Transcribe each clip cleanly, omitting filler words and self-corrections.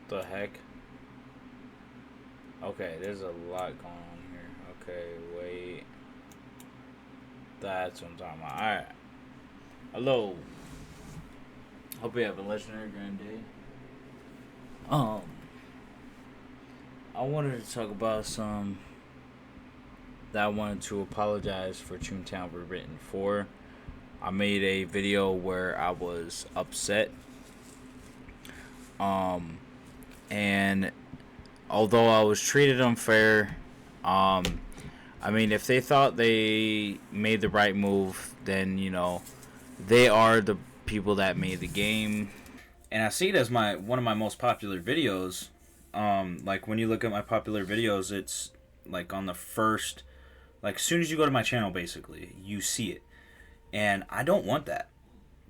The heck? Okay, there's a lot going on here. Okay, wait. That's what I'm talking about. Alright. Hello. Hope you have a legendary grand day. Um, I wanted to talk about some that I wanted to apologize for ToonTown Rewritten for. I made a video where I was upset. Um, and although I was treated unfair, um, I mean, if they thought they made the right move, then, they are the people that made the game. And I see it as one of my most popular videos. Like, when you look at my popular videos, it's, like, on the first... Like, as soon as you go to my channel, basically, you see it. And I don't want that.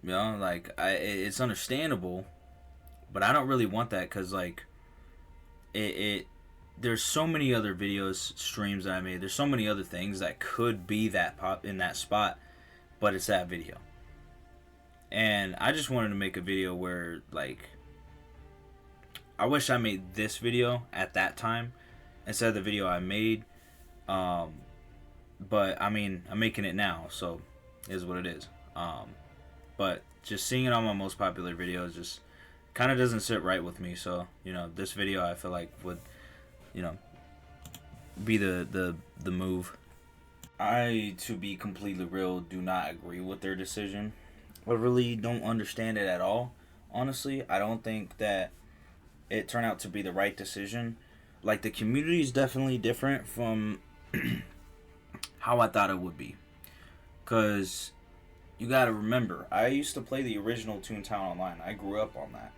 It's understandable, but I don't really want that because, like, there's so many other videos, streams that I made. There's so many other things that could be that pop in that spot, but it's that video. And I just wanted to make a video where, like, I wish I made this video at that time instead of the video I made. But I mean, I'm making it now, so it is what it is. But just seeing it on my most popular videos just kind of doesn't sit right with me. So, this video I feel like would, be the move. I, to be completely real, do not agree with their decision. I really don't understand it at all. Honestly, I don't think that it turned out to be the right decision. Like, the community is definitely different from how I thought it would be. Because you got to remember, I used to play the original ToonTown Online. I grew up on that.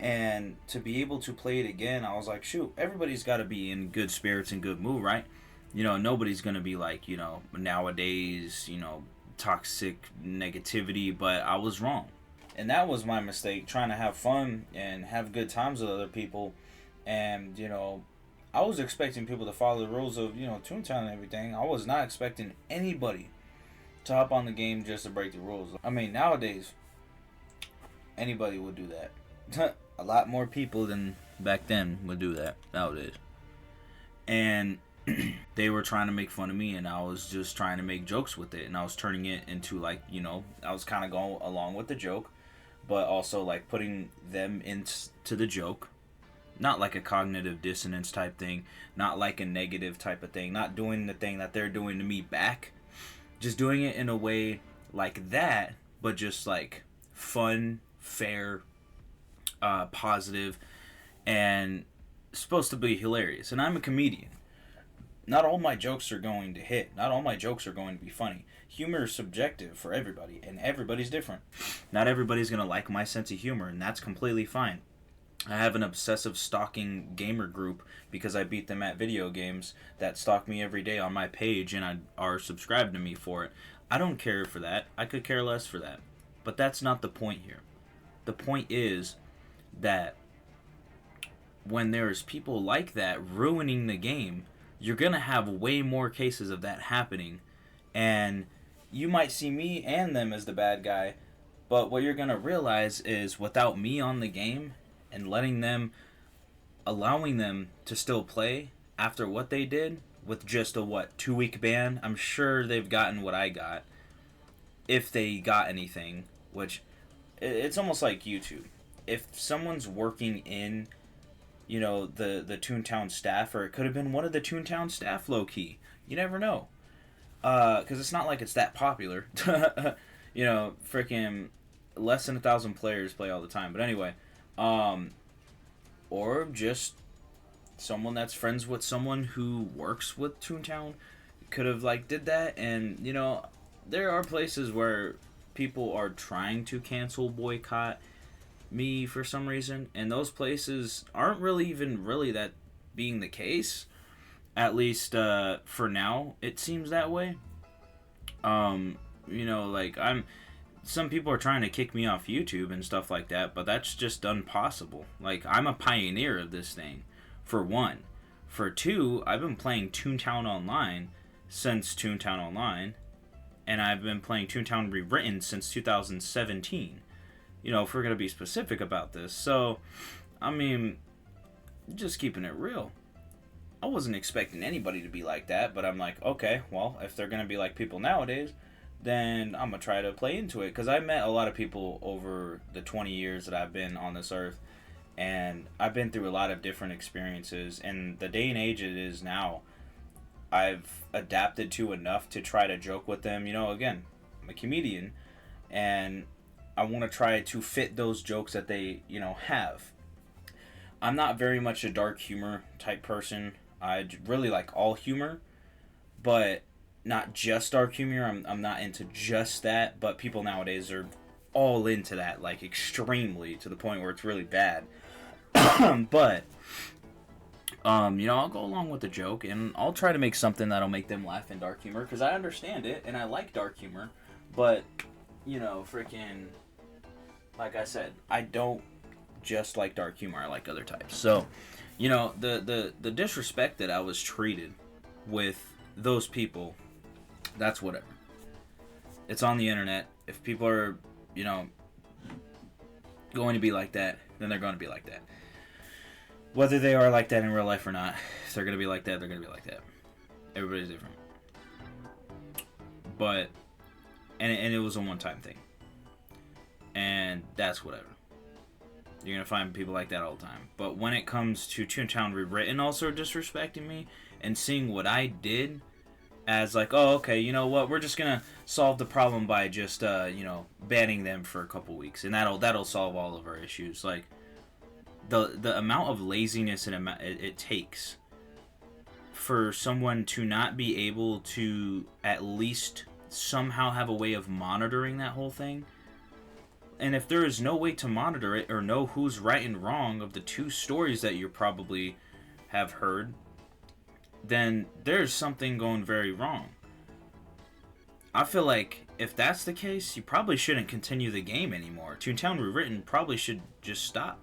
And to be able to play it again, I was like, shoot, everybody's got to be in good spirits and good mood, right? Nobody's going to be like, nowadays, toxic negativity, but I was wrong. And that was my mistake, trying to have fun and have good times with other people. And, I was expecting people to follow the rules of, Toontown and everything. I was not expecting anybody to hop on the game just to break the rules. I mean, nowadays, anybody would do that. A lot more people than back then would do that nowadays. And they were trying to make fun of me, and I was just trying to make jokes with it, and I was turning it into, like, I was kind of going along with the joke, but also, like, putting them into the joke. Not like a cognitive dissonance type thing, not like a negative type of thing, not doing the thing that they're doing to me back, just doing it in a way like that, but just like fun, fair, positive, and supposed to be hilarious. And I'm a comedian. Not all my jokes are going to hit. Not all my jokes are going to be funny. Humor is subjective for everybody, and everybody's different. Not everybody's going to like my sense of humor, and that's completely fine. I have an obsessive stalking gamer group because I beat them at video games that stalk me every day on my page and are subscribed to me for it. I don't care for that. I could care less for that. But that's not the point here. The point is that when there's people like that ruining the game, you're going to have way more cases of that happening. And you might see me and them as the bad guy, but what you're going to realize is without me on the game and allowing them to still play after what they did with just a 2-week ban, I'm sure they've gotten what I got, if they got anything, which it's almost like YouTube. If someone's working in, the Toontown staff, or it could have been one of the Toontown staff, low-key, you never know, because it's not like it's that popular. Freaking less than 1,000 players play all the time, but anyway. Or just someone that's friends with someone who works with Toontown could have, did that. And, there are places where people are trying to cancel, boycott me for some reason. And those places aren't really even really that being the case. At least, for now, it seems that way. Some people are trying to kick me off YouTube and stuff like that, but that's just impossible. Like, I'm a pioneer of this thing, for one. For two, I've been playing ToonTown Online since ToonTown Online, and I've been playing ToonTown Rewritten since 2017. If we're going to be specific about this. So, I mean, just keeping it real. I wasn't expecting anybody to be like that, but I'm like, okay, well, if they're going to be like people nowadays, then I'm going to try to play into it. Because I met a lot of people over the 20 years that I've been on this earth, and I've been through a lot of different experiences. And the day and age it is now, I've adapted to enough to try to joke with them. You know, again, I'm a comedian, and I want to try to fit those jokes that they, you know, have. I'm not very much a dark humor type person. I really like all humor, but not just dark humor. I'm not into just that, but people nowadays are all into that, like extremely, to the point where it's really bad. But, you know, I'll go along with the joke, and I'll try to make something that'll make them laugh in dark humor, because I understand it, and I like dark humor, but, you know, freaking, like I said, I don't just like dark humor, I like other types. So, you know, the disrespect that I was treated with those people, that's whatever. It's on the internet. If people are, you know, going to be like that, then they're going to be like that. Whether they are like that in real life or not, if they're going to be like that, they're going to be like that. Everybody's different. But, and it was a one-time thing. And that's whatever. You're going to find people like that all the time. But when it comes to ToonTown Rewritten also disrespecting me and seeing what I did as like, oh, okay, you know what, we're just going to solve the problem by just, you know, banning them for a couple weeks. And that'll solve all of our issues. Like, the amount of laziness it takes for someone to not be able to at least somehow have a way of monitoring that whole thing. And if there is no way to monitor it or know who's right and wrong of the two stories that you probably have heard, then there's something going very wrong. I feel like if that's the case, you probably shouldn't continue the game anymore. ToonTown Rewritten probably should just stop.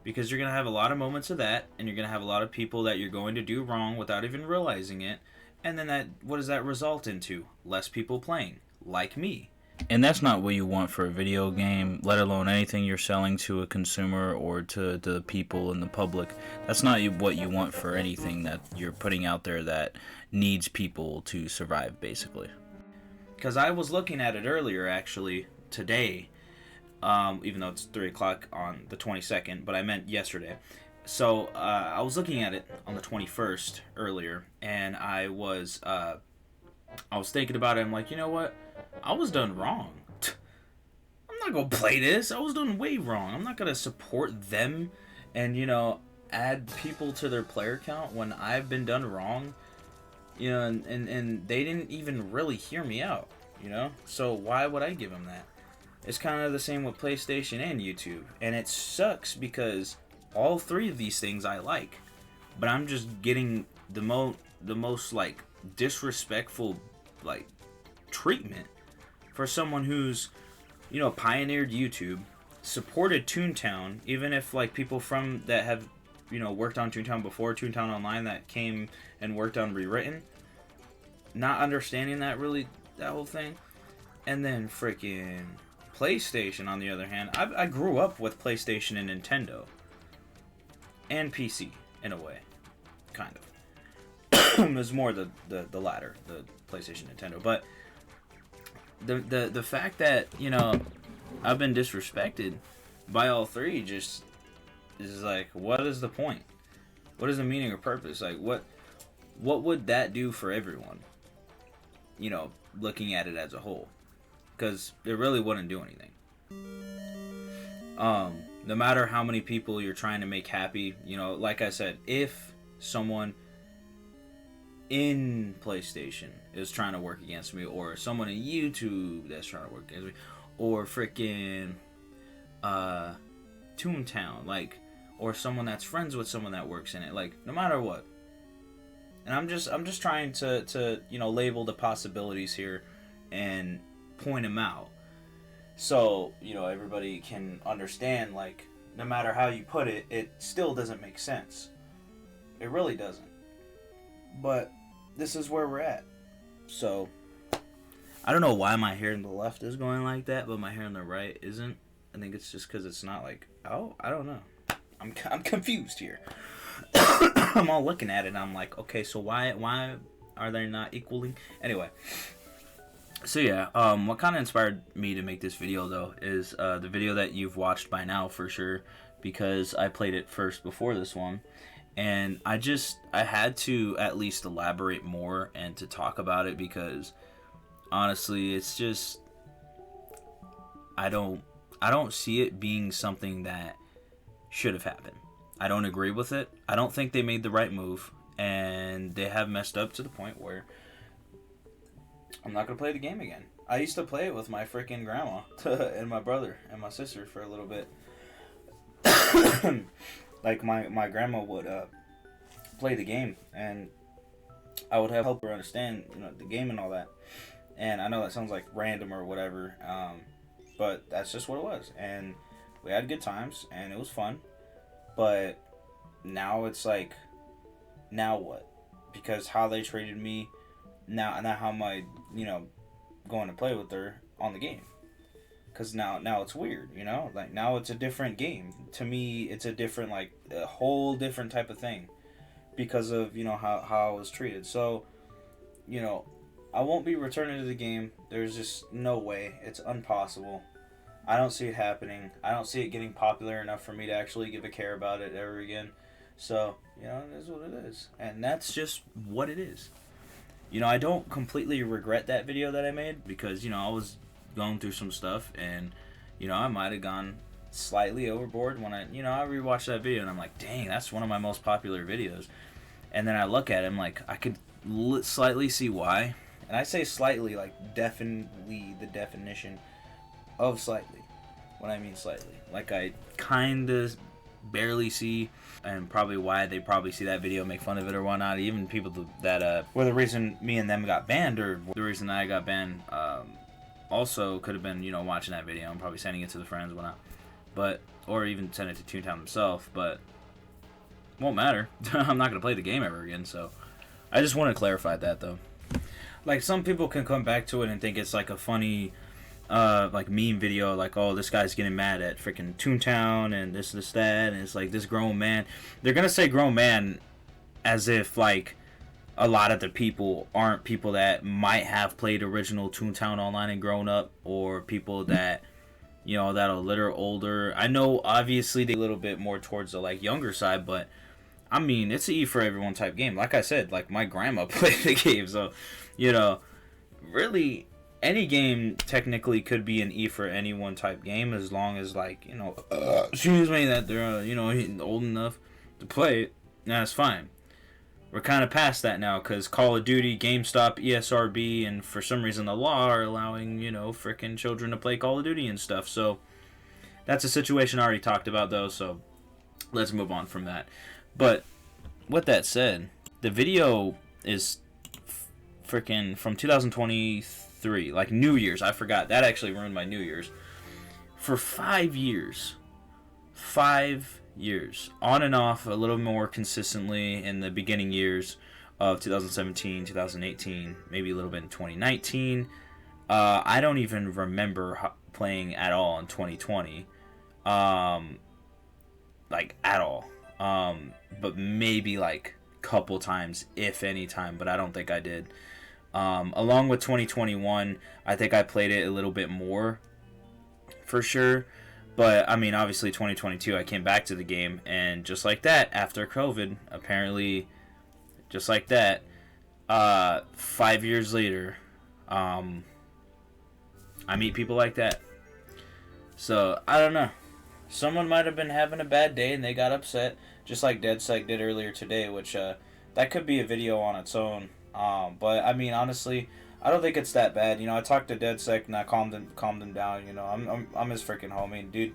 Because you're going to have a lot of moments of that, and you're going to have a lot of people that you're going to do wrong without even realizing it. And then what does that result into? Less people playing, like me. And that's not what you want for a video game, let alone anything you're selling to a consumer or to the people in the public. That's not what you want for anything that you're putting out there that needs people to survive, basically. Because I was looking at it earlier, actually, today, even though it's 3 o'clock on the 22nd, but I meant yesterday. So I was looking at it on the 21st earlier, and I was thinking about it. I'm like, you know what? I was done wrong. I'm not going to play this. I was done way wrong. I'm not going to support them and, you know, add people to their player count when I've been done wrong. You know, and they didn't even really hear me out, you know? So why would I give them that? It's kind of the same with PlayStation and YouTube. And it sucks because all three of these things I like. But I'm just getting the most, like, disrespectful, like, treatment for someone who's, you know, pioneered YouTube, supported ToonTown, even if, like, people from that have, you know, worked on ToonTown before, ToonTown Online, that came and worked on Rewritten, not understanding that whole thing. And then freaking PlayStation, on the other hand, I grew up with PlayStation and Nintendo. And PC, in a way. Kind of. It was more the latter, the PlayStation, Nintendo. But the fact that, you know, I've been disrespected by all three just is like, what is the point? What is the meaning or purpose? Like, what would that do for everyone? You know, looking at it as a whole. Because it really wouldn't do anything. No matter how many people you're trying to make happy, you know, like I said, if someone in PlayStation is trying to work against me, or someone in YouTube that's trying to work against me, or freaking ToonTown, like, or someone that's friends with someone that works in it, like, no matter what. And I'm just trying to you know, label the possibilities here and point them out, so, you know, everybody can understand, like, no matter how you put it, it still doesn't make sense. It really doesn't. But this is where we're at. So, I don't know why my hair on the left is going like that, but my hair on the right isn't. I think it's just because it's not like, oh, I don't know. I'm confused here. I'm all looking at it and I'm like, okay, so why are they not equally? Anyway, so yeah, what kind of inspired me to make this video though is the video that you've watched by now for sure, because I played it first before this one, and I had to at least elaborate more and to talk about it, because honestly, it's just I don't see it being something that should have happened. I don't agree with it. I don't think they made the right move, and they have messed up to the point where I'm not going to play the game again. I used to play it with my freaking grandma and my brother and my sister for a little bit. Like, my grandma would play the game, and I would help her understand, the game and all that. And I know that sounds like random or whatever, but that's just what it was. And we had good times, and it was fun. But now it's like, now what? Because how they treated me, now how am I, going to play with her on the game? Because now it's weird, Like, now it's a different game. To me, it's a different, like, a whole different type of thing. Because of, how I was treated. So, I won't be returning to the game. There's just no way. It's impossible. I don't see it happening. I don't see it getting popular enough for me to actually give a care about it ever again. So, it is what it is. And that's just what it is. I don't completely regret that video that I made, because, I was going through some stuff, and, I might have gone slightly overboard when I rewatched that video, and I'm like, dang, that's one of my most popular videos. And then I look at it, I'm like, I could slightly see why. And I say slightly, like, definitely the definition of slightly. What I mean slightly. Like, I kind of barely see, and probably why they probably see that video, make fun of it or whatnot. Even people that were the reason me and them got banned, or the reason I got banned, also could have been, watching that video and probably sending it to the friends and whatnot. But, or even send it to ToonTown himself, but won't matter. I'm not going to play the game ever again, so I just want to clarify that, though. Like, some people can come back to it and think it's like a funny like meme video, like, oh, this guy's getting mad at freaking ToonTown and this, that, and it's like this grown man. They're gonna say grown man as if, like, a lot of the people aren't people that might have played original ToonTown Online and grown up, or people that, that are a little older. I know, obviously, they a little bit more towards the, like, younger side, but, I mean, it's an E for everyone type game. Like I said, like, my grandma played the game, so, really, any game technically could be an E for anyone type game, as long as, like, excuse me, that they're, old enough to play it. That's fine. We're kind of past that now, because Call of Duty, GameStop, ESRB, and for some reason the law are allowing, frickin' children to play Call of Duty and stuff. So, that's a situation I already talked about, though, so let's move on from that. But, with that said, the video is frickin' from 2023, like New Year's. I forgot. That actually ruined my New Year's. For 5 years. 5 years. On and off, a little more consistently in the beginning years of 2017, 2018, maybe a little bit in 2019. I don't even remember playing at all in 2020. Like, at all. But maybe, like, couple times, if any time, but I don't think I did. Along with 2021, I think I played it a little bit more, for sure. But, I mean, obviously 2022, I came back to the game, and just like that, after COVID, apparently, just like that, 5 years later, I meet people like that. So, I don't know. Someone might have been having a bad day, and they got upset, just like DeadSec did earlier today, which, that could be a video on its own. But, I mean, honestly, I don't think it's that bad. I talked to DeadSec, and I calmed him down. I'm his freaking homie, dude.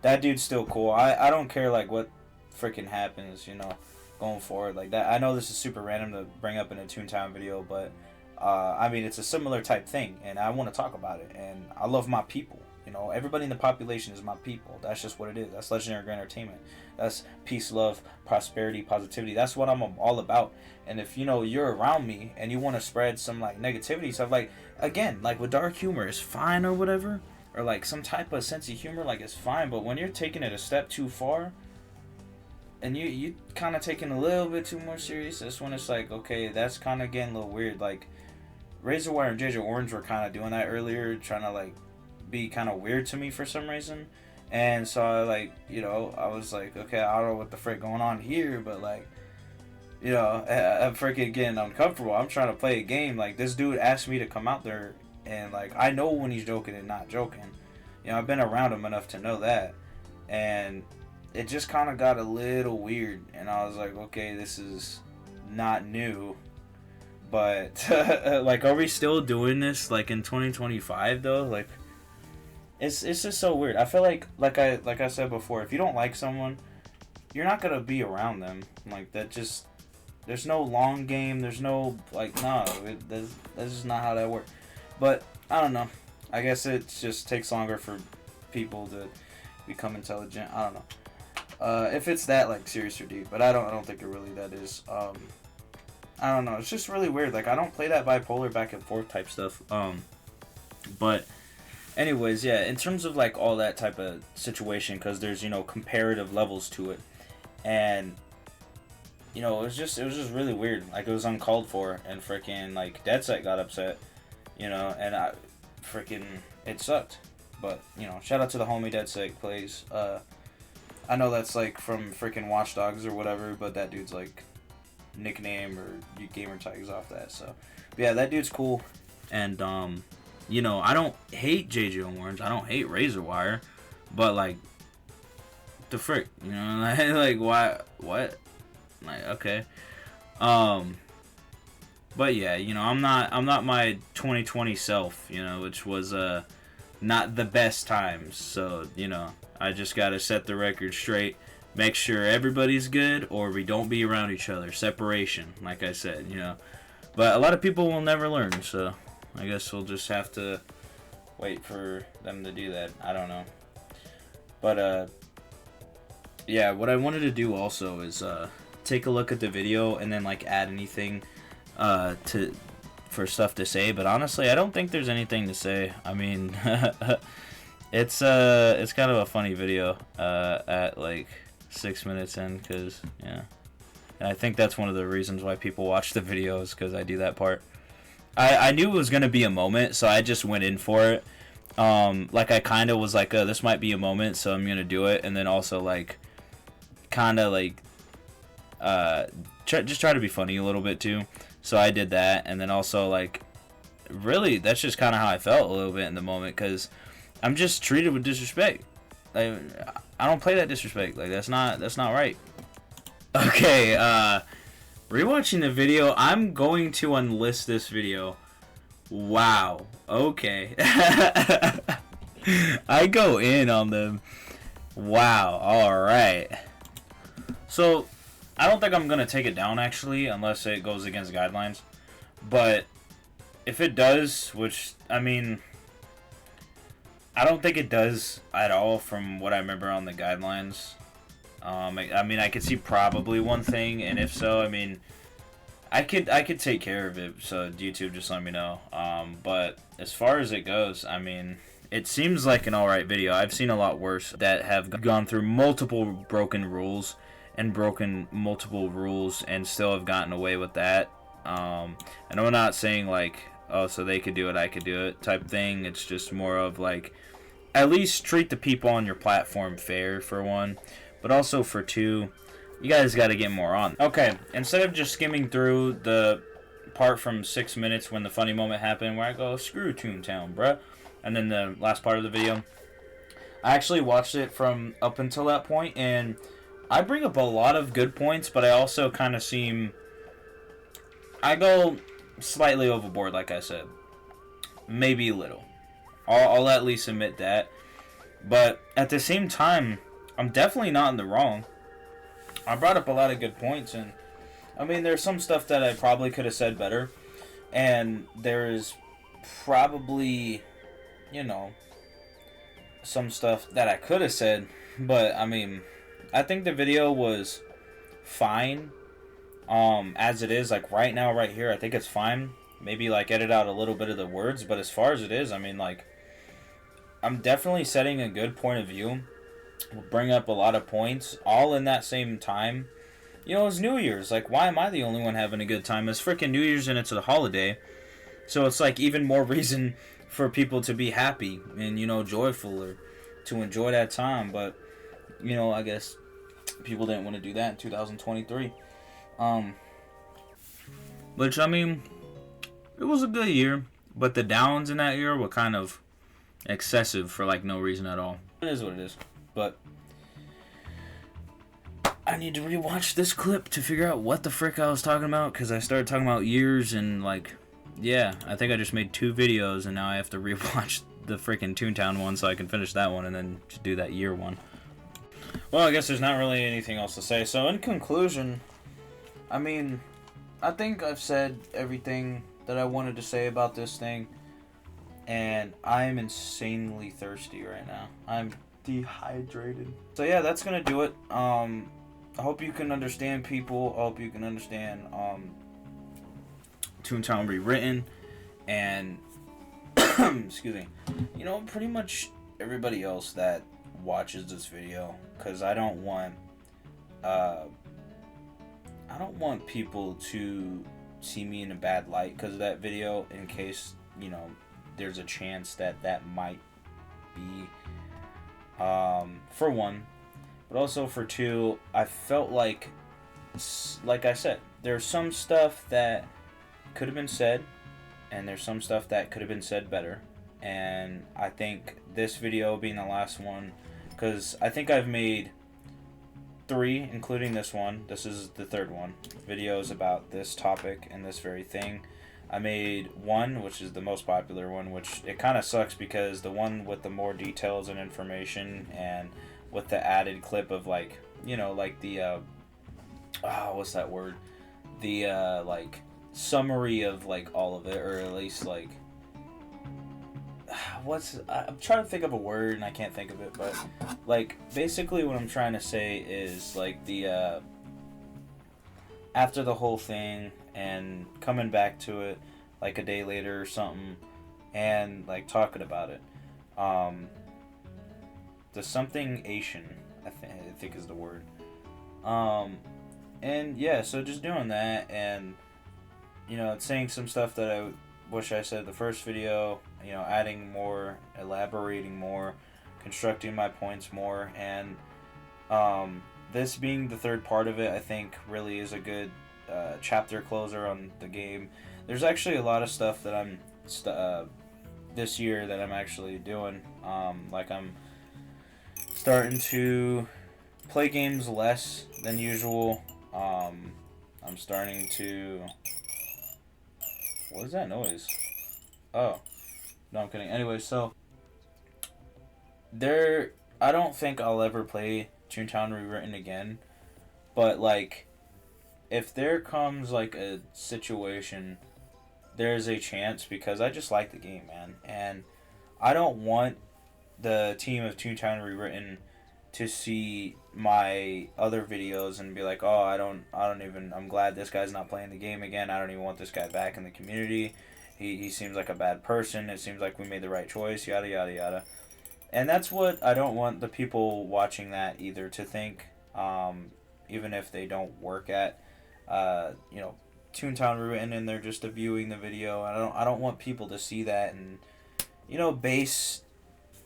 That dude's still cool. I don't care, like, what freaking happens, going forward like that. I know this is super random to bring up in a ToonTown video, but I mean, it's a similar type thing, and I want to talk about it. And I love my people. Everybody in the population is my people. That's just what it is. That's Legendary Grand Entertainment. That's peace, love, prosperity, positivity. That's what I'm all about. And if, you're around me and you want to spread some, like, negativity stuff, like, again, like, with dark humor is fine or whatever, or, like, some type of sense of humor, like, it's fine. But when you're taking it a step too far, and you kind of taking a little bit too much serious. This one, it's like, okay, that's kind of getting a little weird. Like, Razorwire and JJ Orange were kind of doing that earlier, trying to, like, be kind of weird to me for some reason. And so, I was like, okay, I don't know what the frick going on here, but, like, I'm freaking getting uncomfortable. I'm trying to play a game. Like, this dude asked me to come out there, and, like, I know when he's joking and not joking. I've been around him enough to know that. And it just kind of got a little weird, and I was like, okay, this is not new. But, like, are we still doing this, like, in 2025, though? Like, it's just so weird. I feel like I said before, if you don't like someone, you're not gonna be around them. Like, that just, there's no long game, there's no, like, no, that's just not how that works. But, I don't know. I guess it just takes longer for people to become intelligent. I don't know. If it's that, like, serious or deep, but I don't think it really that is. I don't know. It's just really weird. Like, I don't play that bipolar back and forth type stuff. But anyways, yeah, in terms of, like, all that type of situation, because there's, comparative levels to it, and it was just really weird. Like, it was uncalled for, and freaking, like, DeadSec got upset, and I freaking, it sucked. But, shout out to the homie DeadSec plays. I know that's, like, from freaking Watch Dogs or whatever, but that dude's, like, nickname or gamer tags off that, so. But yeah, that dude's cool. And, I don't hate JJ Orange. I don't hate Razorwire. But, like, the frick, like, why, what? Like, okay. But yeah, I'm not my 2020 self, which was, not the best times. So, I just gotta set the record straight. Make sure everybody's good, or we don't be around each other. Separation, like I said, But a lot of people will never learn, so I guess we'll just have to wait for them to do that. I don't know. But, yeah, what I wanted to do also is take a look at the video and then, like, add anything for stuff to say. But honestly, I don't think there's anything to say. I mean, it's kind of a funny video at, like, 6 minutes in, because, yeah. And I think that's one of the reasons why people watch the videos, because I do that part. I knew it was going to be a moment, so I just went in for it. Like, I kind of was like, this might be a moment, so I'm going to do it. And then also, like, kind of, like, just try to be funny a little bit, too. So I did that. And then also, like, really, that's just kind of how I felt a little bit in the moment, because I'm just treated with disrespect. Like, I don't play that disrespect. Like, that's not right. Okay, rewatching the video, I'm going to unlist this video. Wow. Okay. I go in on them. Wow. Alright. So, I don't think I'm going to take it down, actually, unless it goes against guidelines. But, if it does, which, I mean, I don't think it does at all from what I remember on the guidelines. I mean, I could see probably one thing, and if so, I mean, I could take care of it, so YouTube, just let me know. But as far as it goes, I mean, it seems like an alright video. I've seen a lot worse that have gone through multiple broken rules and broken multiple rules and still have gotten away with that. And I'm not saying, like, oh, so they could do it, I could do it type thing. It's just more of, like, at least treat the people on your platform fair, for one. But also, for two, you guys got to get more on. Okay, instead of just skimming through the part from 6 minutes when the funny moment happened, where I go, screw ToonTown, bruh, and then the last part of the video, I actually watched it from up until that point, and I bring up a lot of good points, but I also kind of I go slightly overboard, like I said. Maybe a little. I'll at least admit that. But at the same time, I'm definitely not in the wrong. I brought up a lot of good points, and I mean, there's some stuff that I probably could have said better, and there's probably, some stuff that I could have said, but I mean, I think the video was fine, as it is, like, right now, right here, I think it's fine. Maybe, like, edit out a little bit of the words, but as far as it is, I mean, like, I'm definitely setting a good point of view. bring up a lot of points all in that same time. You know, it's New Year's. Like, why am I the only one having a good time? It's freaking New Year's and it's a holiday. So it's like even more reason for people to be happy and, you know, joyful or to enjoy that time. But, you know, I guess people didn't want to do that in 2023. Which, I mean, it was a good year. But the downs in that year were kind of excessive for, like, no reason at all. It is what it is. But I need to rewatch this clip to figure out what the frick I was talking about, because I started talking about years and, like, yeah, I think I just made 2 videos and now I have to rewatch the freaking ToonTown one so I can finish that one and then just do that year one. Well, I guess there's not really anything else to say. So in conclusion, I mean, I think I've said everything that I wanted to say about this thing, and I'm insanely thirsty right now. I'm dehydrated. So yeah, that's gonna do it. I hope you can understand people. I hope you can understand ToonTown Rewritten and excuse me, you know, pretty much everybody else that watches this video, because I don't want people to see me in a bad light because of that video, in case, you know, there's a chance that that might be for one, but also for two, I felt like I said, there's some stuff that could have been said, and there's some stuff that could have been said better. And I think this video being the last one, because I think I've made 3, including this one. This is the 3rd one. Videos about this topic and this very thing. I made 1, which is the most popular one, which it kind of sucks because the one with the more details and information and with the added clip of, like, you know, like the what's that word? The like summary of, like, all of it, or at least, like, I'm trying to think of a word and I can't think of it, but, like, basically what I'm trying to say is, like, the after the whole thing and coming back to it like a day later or something and, like, talking about it, the something Asian, I think is the word, and yeah, so just doing that, and, you know, saying some stuff that I wish I said the first video, you know, adding more, elaborating more, constructing my points more, and this being the 3rd part of it, I think really is a good chapter closer on the game. There's actually a lot of stuff that I'm this year that I'm actually doing. Like, I'm starting to play games less than usual. I'm starting to... What is that noise? Oh. No, I'm kidding. Anyway, so... I don't think I'll ever play ToonTown Rewritten again. But, like, if there comes, like, a situation, there's a chance, because I just like the game, man. And I don't want the team of ToonTown Rewritten to see my other videos and be like, oh, I'm glad this guy's not playing the game again. I don't even want this guy back in the community. He seems like a bad person. It seems like we made the right choice, yada, yada, yada. And that's what I don't want the people watching that either to think, even if they don't work at, you know, ToonTown Rewritten and they're just viewing the video. I don't want people to see that and, you know, base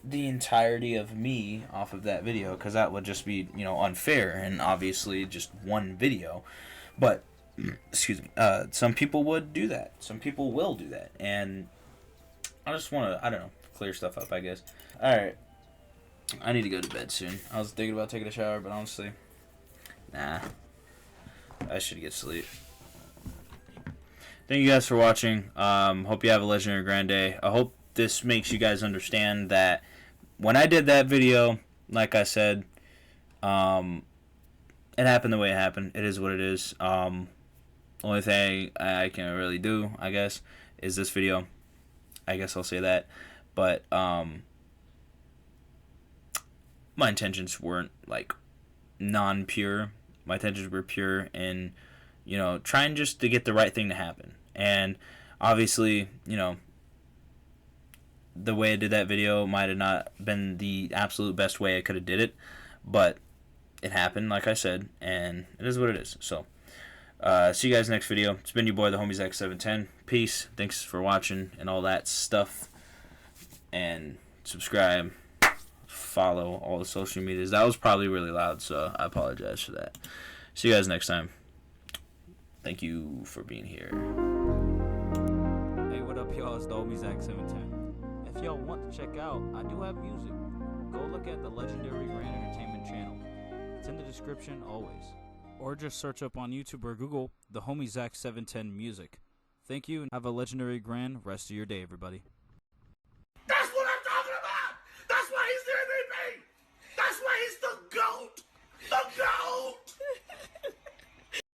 the entirety of me off of that video, because that would just be, you know, unfair, and obviously just one video. But excuse me, some people would do that, some people will do that, and I just want to, I don't know, clear stuff up, I guess. Alright, I need to go to bed soon. I was thinking about taking a shower, but honestly, nah, I should get sleep. Thank you guys for watching. Hope you have a legendary grand day. I hope this makes you guys understand that when I did that video, like I said, it happened the way it happened. It is what it is. Only thing I can really do, I guess, is this video. I guess I'll say that. But my intentions weren't, like, non-pure. My intentions were pure and, you know, trying just to get the right thing to happen. And obviously, you know, the way I did that video might have not been the absolute best way I could have did it. But it happened, like I said, and it is what it is. So, see you guys next video. It's been your boy, the homie ZX710. Peace. Thanks for watching and all that stuff. And subscribe, follow all the social medias. That was probably really loud, so I apologize for that. See you guys next time. Thank you for being here. Hey, what up, y'all? It's the homie ZXinfinite. If y'all want to check out, I do have music. Go look at the legendary Grand Entertainment channel. It's in the description always. Or just search up on YouTube or Google the homie ZX710 music. Thank you, and have a legendary grand rest of your day, everybody.